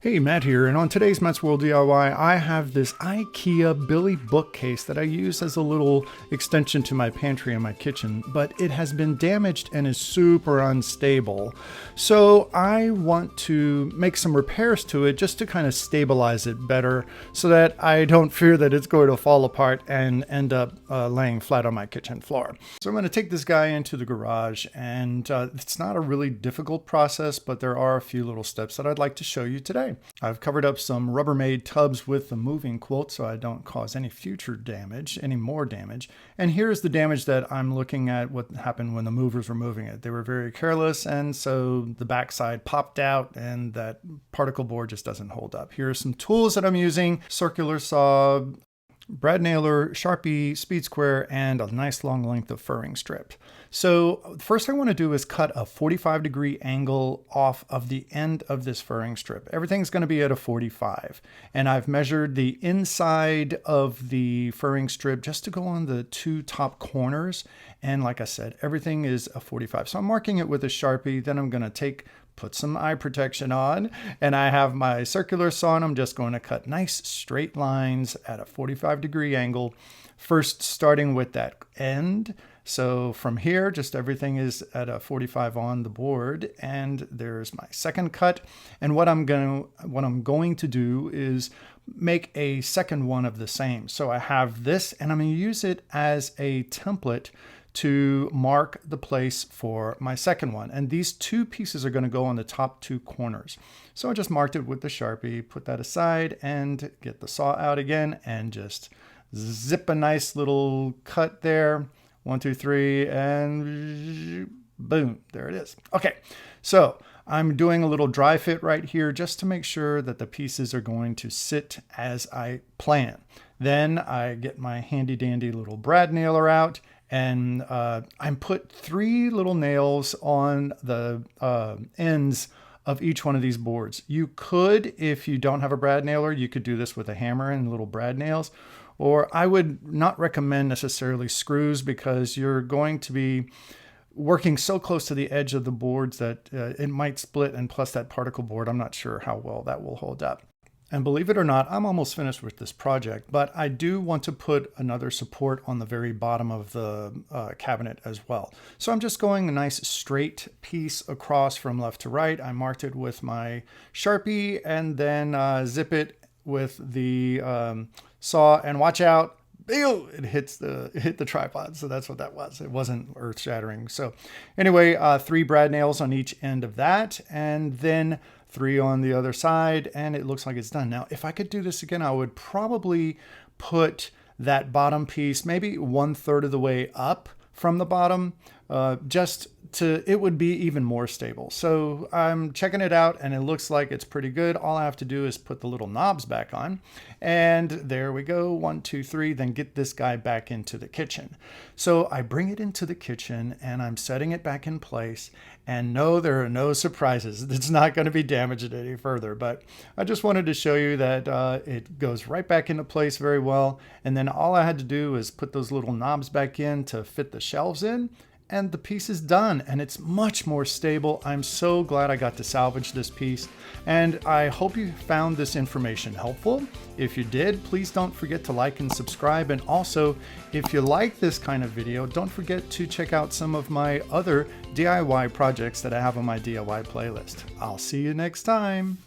Hey, Matt here, and on today's Matt's World DIY, I have this IKEA Billy Bookcase that I use as a little extension to my pantry and my kitchen, but it has been damaged and is super unstable. So I want to make some repairs to it just to kind of stabilize it better so that I don't fear that it's going to fall apart and end up laying flat on my kitchen floor. So I'm going to take this guy into the garage, and it's not a really difficult process, but there are a few little steps that I'd like to show you today. I've covered up some Rubbermaid tubs with the moving quilt so I don't cause any future damage, any more damage. And here's the damage that I'm looking at, what happened when the movers were moving it. They were very careless, and so the backside popped out and that particle board just doesn't hold up. Here are some tools that I'm using: circular saw, brad nailer, Sharpie, speed square, and a nice long length of furring strip. So the first thing I want to do is cut a 45-degree angle off of the end of this furring strip. Everything's going to be at a 45. And I've measured the inside of the furring strip just to go on the two top corners. And like I said, everything is a 45. So I'm marking it with a Sharpie. Then I'm going to put some eye protection on, and I have my circular saw, and I'm just going to cut nice straight lines at a 45-degree angle. First, starting with that end. So from here, just everything is at a 45 on the board, and there's my second cut. And what I'm going to do is make a second one of the same. So I have this, and I'm going to use it as a template to mark the place for my second one. And these two pieces are going to go on the top two corners. So I just marked it with the Sharpie, put that aside, and get the saw out again and just zip a nice little cut there. 1, 2, 3, and boom, there it is. Okay, so I'm doing a little dry fit right here just to make sure that the pieces are going to sit as I plan. Then I get my handy dandy little brad nailer out, and I put 3 little nails on the ends of each one of these boards. You could, if you don't have a brad nailer, you could do this with a hammer and little brad nails. Or I would not recommend necessarily screws, because you're going to be working so close to the edge of the boards that it might split, and plus that particle board, I'm not sure how well that will hold up. And believe it or not, I'm almost finished with this project, but I do want to put another support on the very bottom of the cabinet as well. So I'm just going a nice straight piece across from left to right. I marked it with my Sharpie, and then zip it with the saw, and watch out, it hit the tripod. So that's what that was. It wasn't earth shattering. So anyway, 3 brad nails on each end of that, and then 3 on the other side, and it looks like it's done. Now, if I could do this again, I would probably put that bottom piece maybe 1/3 of the way up from the bottom, it would be even more stable. So I'm checking it out, and it looks like it's pretty good. All I have to do is put the little knobs back on, and there we go. 1, 2, 3, then get this guy back into the kitchen. So I bring it into the kitchen, and I'm setting it back in place, and no, there are no surprises. It's not going to be damaged any further, but I just wanted to show you that it goes right back into place very well. And then all I had to do is put those little knobs back in to fit the shelves in, and the piece is done, and it's much more stable. I'm so glad I got to salvage this piece, and I hope you found this information helpful. If you did, please don't forget to like and subscribe. And also, if you like this kind of video, don't forget to check out some of my other DIY projects that I have on my DIY playlist. I'll see you next time.